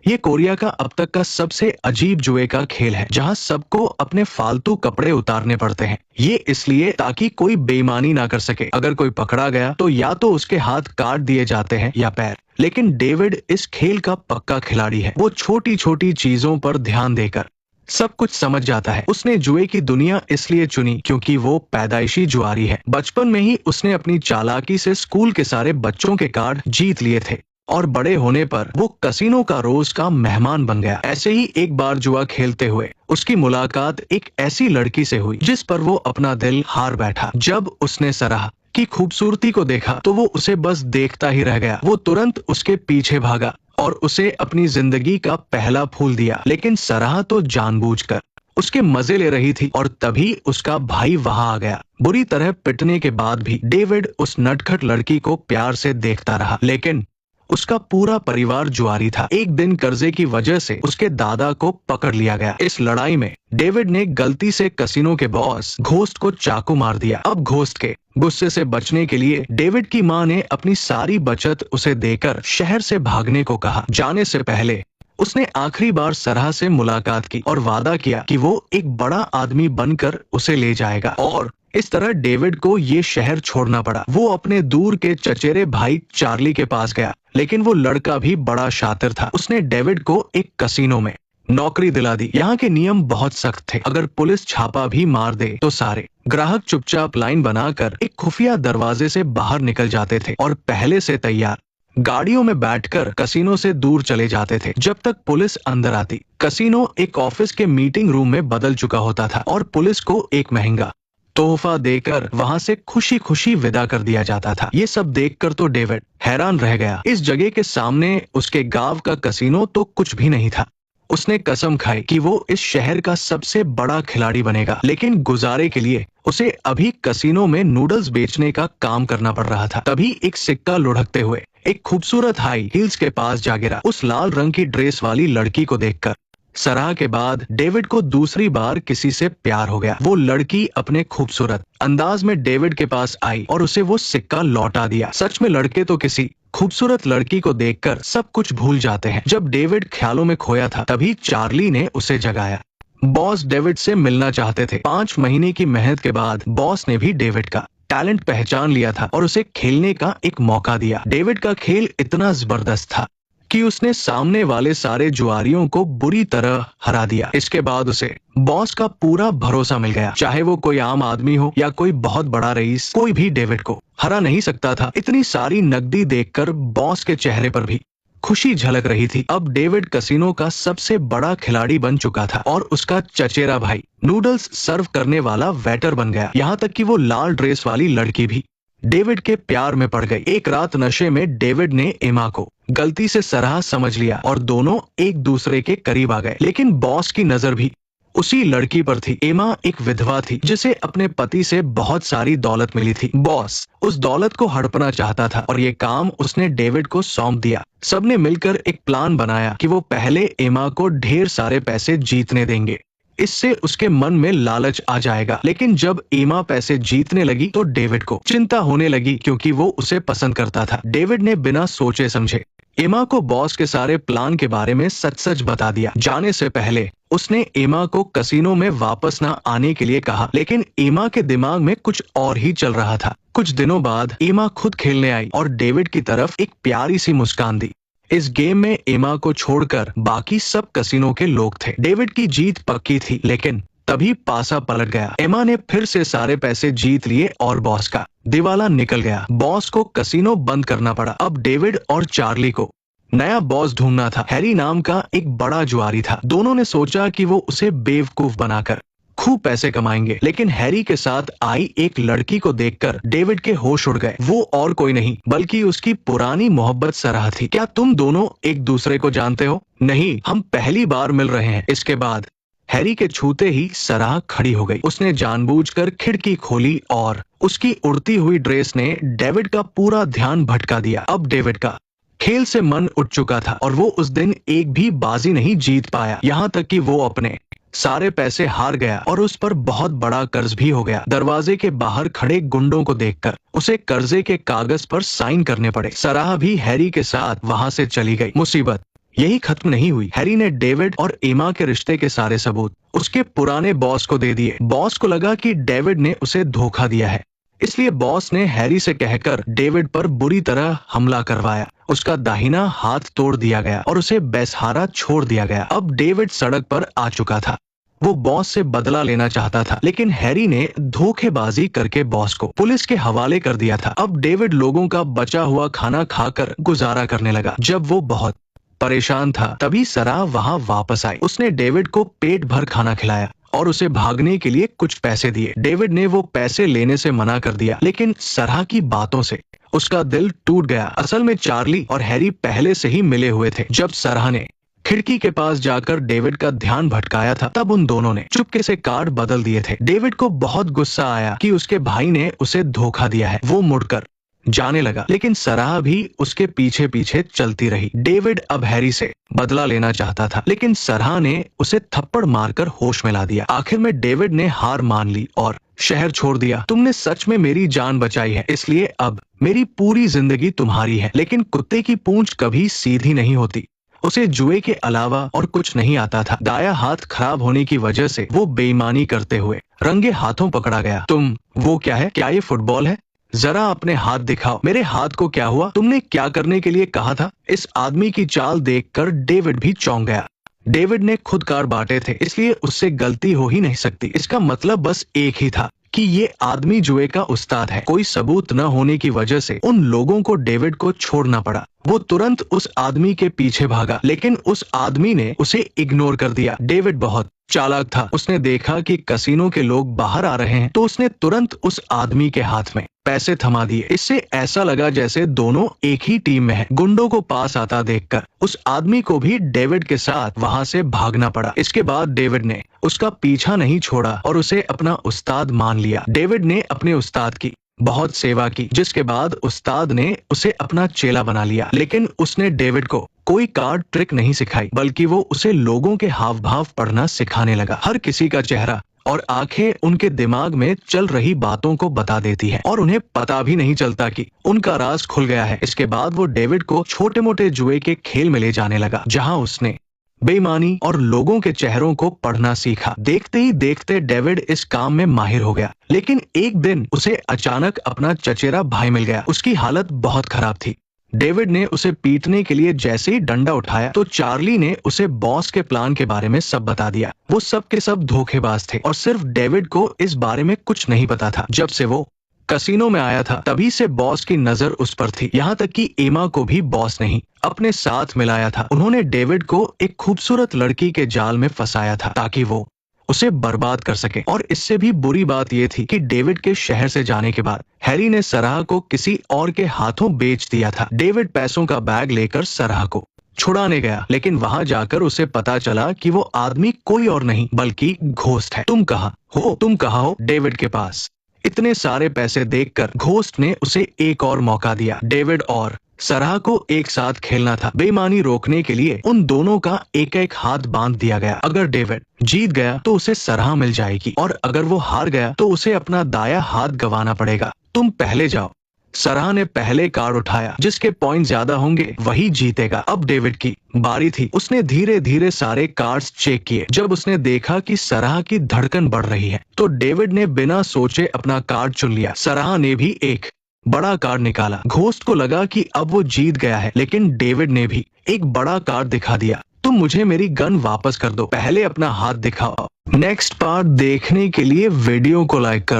ये कोरिया का अब तक का सबसे अजीब जुए का खेल है, जहां सबको अपने फालतू कपड़े उतारने पड़ते हैं। ये इसलिए ताकि कोई बेईमानी ना कर सके। अगर कोई पकड़ा गया तो या तो उसके हाथ काट दिए जाते हैं या पैर। लेकिन डेविड इस खेल का पक्का खिलाड़ी है। वो छोटी छोटी चीजों पर ध्यान देकर सब कुछ समझ जाता है। उसने जुए की दुनिया इसलिए चुनी क्योंकि वो पैदाइशी जुआरी है। बचपन में ही उसने अपनी चालाकी से स्कूल के सारे बच्चों के कार्ड जीत लिए थे और बड़े होने पर वो कसिनो का रोज का मेहमान बन गया। ऐसे ही एक बार जुआ खेलते हुए उसकी मुलाकात एक ऐसी लड़की से हुई जिस पर वो अपना दिल हार बैठा। जब उसने सराह की खूबसूरती को देखा तो वो उसे बस देखता ही रह गया। वो तुरंत उसके पीछे भागा और उसे अपनी जिंदगी का पहला फूल दिया। लेकिन सराह तो जानबूझकर उसके मजे ले रही थी और तभी उसका भाई वहां आ गया। बुरी तरह पिटने के बाद भी डेविड उस नटखट लड़की को प्यार से देखता रहा। लेकिन उसका पूरा परिवार जुआरी था। एक दिन कर्जे की वजह से उसके दादा को पकड़ लिया गया। इस लड़ाई में डेविड ने गलती से कसिनो के बॉस घोस्ट को चाकू मार दिया। अब घोस्ट के गुस्से से बचने के लिए डेविड की मां ने अपनी सारी बचत उसे देकर शहर से भागने को कहा। जाने से पहले उसने आखिरी बार सराह से मुलाकात की और वादा किया कि वो एक बड़ा आदमी बनकर उसे ले जाएगा। और इस तरह डेविड को ये शहर छोड़ना पड़ा। वो अपने दूर के चचेरे भाई चार्ली के पास गया, लेकिन वो लड़का भी बड़ा शातिर था। उसने डेविड को एक कसिनो में नौकरी दिला दी। यहाँ के नियम बहुत सख्त थे। अगर पुलिस छापा भी मार दे तो सारे ग्राहक चुपचाप लाइन बनाकर एक खुफिया दरवाजे से बाहर निकल जाते थे और पहले से तैयार गाड़ियों में बैठकर कसिनो से दूर चले जाते थे जब तक पुलिस अंदर आती। कसिनो एक ऑफिस के मीटिंग रूम में बदल चुका होता था और पुलिस को एक महंगा तोहफा देकर वहां से खुशी खुशी विदा कर दिया जाता था। ये सब देखकर तो डेविड हैरान रह गया। इस जगह के सामने उसके गांव का कसिनो तो कुछ भी नहीं था। उसने कसम खाई कि वो इस शहर का सबसे बड़ा खिलाड़ी बनेगा। लेकिन गुजारे के लिए उसे अभी कसिनो में नूडल्स बेचने का काम करना पड़ रहा था। तभी एक सिक्का लुढ़कते हुए एक खूबसूरत हाई हील्स के पास जा गिरा। उस लाल रंग की ड्रेस वाली लड़की को देखकर सराह के बाद डेविड को दूसरी बार किसी से प्यार हो गया। वो लड़की अपने खूबसूरत अंदाज में डेविड के पास आई और उसे वो सिक्का लौटा दिया। सच में लड़के तो किसी खूबसूरत लड़की को देखकर सब कुछ भूल जाते हैं। जब डेविड ख्यालों में खोया था तभी चार्ली ने उसे जगाया। बॉस डेविड से मिलना चाहते थे। 5 महीने की मेहनत के बाद बॉस ने भी डेविड का टैलेंट पहचान लिया था और उसे खेलने का एक मौका दिया। डेविड का खेल इतना जबरदस्त था कि उसने सामने वाले सारे जुआरियों को बुरी तरह हरा दिया। इसके बाद उसे बॉस का पूरा भरोसा मिल गया। चाहे वो कोई आम आदमी हो या कोई बहुत बड़ा रईस, कोई भी डेविड को हरा नहीं सकता था। इतनी सारी नकदी देखकर बॉस के चेहरे पर भी खुशी झलक रही थी। अब डेविड कसिनो का सबसे बड़ा खिलाड़ी बन चुका था और उसका चचेरा भाई नूडल्स सर्व करने वाला वेटर बन गया। यहाँ तक कि वो लाल ड्रेस वाली लड़की भी डेविड के प्यार में पड़ गई। एक रात नशे में डेविड ने एमा को गलती से सराह समझ लिया और दोनों एक दूसरे के करीब आ गए। लेकिन बॉस की नजर भी उसी लड़की पर थी। एमा एक विधवा थी जिसे अपने पति से बहुत सारी दौलत मिली थी। बॉस उस दौलत को हड़पना चाहता था और ये काम उसने डेविड को सौंप दिया। सबने मिलकर एक प्लान बनाया कि वो पहले एमा को ढेर सारे पैसे जीतने देंगे। इससे उसके मन में लालच आ जाएगा। लेकिन जब एमा पैसे जीतने लगी तो डेविड को चिंता होने लगी क्योंकि वो उसे पसंद करता था। डेविड ने बिना सोचे समझे एमा को बॉस के सारे प्लान के बारे में सच सच बता दिया। जाने से पहले उसने एमा को कसिनो में वापस न आने के लिए कहा, लेकिन एमा के दिमाग में कुछ और ही चल रहा था। कुछ दिनों बाद एमा खुद खेलने आई और डेविड की तरफ एक प्यारी सी मुस्कान दी। इस गेम में एमा को छोड़कर बाकी सब कसिनो के लोग थे। डेविड की जीत पक्की थी, लेकिन तभी पासा पलट गया। एमा ने फिर से सारे पैसे जीत लिए और बॉस का दिवाला निकल गया। बॉस को कसिनो बंद करना पड़ा। अब डेविड और चार्ली को नया बॉस ढूंढना था। हैरी नाम का एक बड़ा जुआरी था। दोनों ने सोचा कि वो उसे बेवकूफ बनाकर खूब पैसे कमाएंगे। लेकिन हैरी के साथ आई एक लड़की को देखकर डेविड के होश उड़ गए। वो और कोई नहीं बल्कि उसकी पुरानी मोहब्बत सराह थी। क्या तुम दोनों एक दूसरे को जानते हो? नहीं, हम पहली बार मिल रहे हैं। इसके बाद हैरी के छूते ही सराह खड़ी हो गई। उसने जानबूझकर खिड़की खोली और उसकी उड़ती हुई ड्रेस ने डेविड का पूरा ध्यान भटका दिया। अब डेविड का खेल से मन उठ चुका था और वो उस दिन एक भी बाजी नहीं जीत पाया। यहाँ तक कि वो अपने सारे पैसे हार गया और उस पर बहुत बड़ा कर्ज भी हो गया। दरवाजे के बाहर खड़े गुंडों को देखकर उसे कर्जे के कागज पर साइन करने पड़े। सराह भी हैरी के साथ वहां से चली गई। मुसीबत यही खत्म नहीं हुई। हैरी ने डेविड और एमा के रिश्ते के सारे सबूत उसके पुराने बॉस को दे दिए। बॉस को लगा कि डेविड ने उसे धोखा दिया है, इसलिए बॉस ने हैरी से कहकर डेविड पर बुरी तरह हमला करवाया। उसका दाहिना हाथ तोड़ दिया गया और उसे बेसहारा छोड़ दिया गया। अब डेविड सड़क पर आ चुका था। वो बॉस से बदला लेना चाहता था, लेकिन हैरी ने धोखेबाजी करके बॉस को पुलिस के हवाले कर दिया था। अब डेविड लोगों का बचा हुआ खाना खाकर गुजारा करने लगा। जब वो बहुत परेशान था, तभी सराह वहां वापस आई। उसने डेविड को पेट भर खाना खिलाया और उसे भागने के लिए कुछ पैसे दिए। डेविड ने वो पैसे लेने से मना कर दिया, लेकिन सराह की बातों से उसका दिल टूट गया। असल में चार्ली और हैरी पहले से ही मिले हुए थे। जब सराह ने खिड़की के पास जाकर डेविड का ध्यान भटकाया था, तब उन दोनों ने चुपके से कार्ड बदल दिए थे। डेविड को बहुत गुस्सा आया कि उसके भाई ने उसे धोखा दिया है। वो मुड़कर जाने लगा, लेकिन सराह भी उसके पीछे पीछे चलती रही। डेविड अब हैरी से बदला लेना चाहता था, लेकिन सराह ने उसे थप्पड़ मारकर होश में ला दिया। आखिर में डेविड ने हार मान ली और शहर छोड़ दिया। तुमने सच में मेरी जान बचाई है, इसलिए अब मेरी पूरी जिंदगी तुम्हारी है। लेकिन कुत्ते की पूंछ कभी सीधी नहीं होती। उसे जुए के अलावा और कुछ नहीं आता था। दाया हाथ खराब होने की वजह से वो बेईमानी करते हुए रंगे हाथों पकड़ा गया। वो क्या है? क्या ये फुटबॉल है? जरा अपने हाथ दिखाओ। मेरे हाथ को क्या हुआ? तुमने क्या करने के लिए कहा था? इस आदमी की चाल देखकर डेविड भी चौंक गया। डेविड ने खुद कार्ड बांटे थे, इसलिए उससे गलती हो ही नहीं सकती। इसका मतलब बस एक ही था कि ये आदमी जुए का उस्ताद है। कोई सबूत न होने की वजह से उन लोगों को डेविड को छोड़ना पड़ा। वो तुरंत उस आदमी के पीछे भागा, लेकिन उस आदमी ने उसे इग्नोर कर दिया। डेविड बहुत चालाक था। उसने देखा कि कसीनो के लोग बाहर आ रहे हैं, तो उसने तुरंत उस आदमी के हाथ में पैसे थमा दिए। इससे ऐसा लगा जैसे दोनों एक ही टीम में हैं। गुंडों को पास आता देखकर उस आदमी को भी डेविड के साथ वहां से भागना पड़ा। इसके बाद डेविड ने उसका पीछा नहीं छोड़ा और उसे अपना उस्ताद मान लिया। डेविड ने अपने उस्ताद की बहुत सेवा की, जिसके बाद उस्ताद ने उसे अपना चेला बना लिया। लेकिन उसने डेविड को कोई कार्ड ट्रिक नहीं सिखाई, बल्कि वो उसे लोगों के हाव भाव पढ़ना सिखाने लगा। हर किसी का चेहरा और आंखें उनके दिमाग में चल रही बातों को बता देती है और उन्हें पता भी नहीं चलता कि उनका राज खुल गया है। इसके बाद वो डेविड को छोटे मोटे जुए के खेल में ले जाने लगा, जहां उसने बेईमानी और लोगों के चेहरों को पढ़ना सीखा। देखते ही देखते डेविड इस काम में माहिर हो गया। लेकिन एक दिन उसे अचानक अपना चचेरा भाई मिल गया। उसकी हालत बहुत खराब थी। डेविड ने उसे पीटने के लिए जैसे ही डंडा उठाया, तो चार्ली ने उसे बॉस के प्लान के बारे में सब बता दिया। वो सब के सब धोखेबाज थे और सिर्फ डेविड को इस बारे में कुछ नहीं पता था। जब से वो कसीनो में आया था, तभी से बॉस की नजर उस पर थी। यहाँ तक कि एमा को भी बॉस नहीं अपने साथ मिलाया था। उन्होंने डेविड को एक खूबसूरत लड़की के जाल में फंसाया था, ताकि वो उसे बर्बाद कर सके। और इससे भी बुरी बात यह थी कि डेविड के शहर से जाने के बाद हैरी ने सराह को किसी और के हाथों बेच दिया था। डेविड पैसों का बैग लेकर सराह को छुड़ाने गया, लेकिन वहां जाकर उसे पता चला कि वो आदमी कोई और नहीं बल्कि घोस्ट है। तुम कहाँ हो? डेविड के पास इतने सारे पैसे देखकर घोस्ट ने उसे एक और मौका दिया। डेविड और सराह को एक साथ खेलना था। बेईमानी रोकने के लिए उन दोनों का एक एक हाथ बांध दिया गया। अगर डेविड जीत गया तो उसे सराह मिल जाएगी, और अगर वो हार गया तो उसे अपना दाया हाथ गंवाना पड़ेगा। तुम पहले जाओ। सराह ने पहले कार्ड उठाया। जिसके पॉइंट ज्यादा होंगे वही जीतेगा। अब डेविड की बारी थी। उसने धीरे धीरे सारे कार्ड्स चेक किए। जब उसने देखा कि सराह की धड़कन बढ़ रही है, तो डेविड ने बिना सोचे अपना कार्ड चुन लिया। सराह ने भी एक बड़ा कार्ड निकाला। घोस्ट को लगा कि अब वो जीत गया है, लेकिन डेविड ने भी एक बड़ा कार्ड दिखा दिया। तुम मुझे मेरी गन वापस कर दो, पहले अपना हाथ दिखाओ। नेक्स्ट पार्ट देखने के लिए वीडियो को लाइक करो।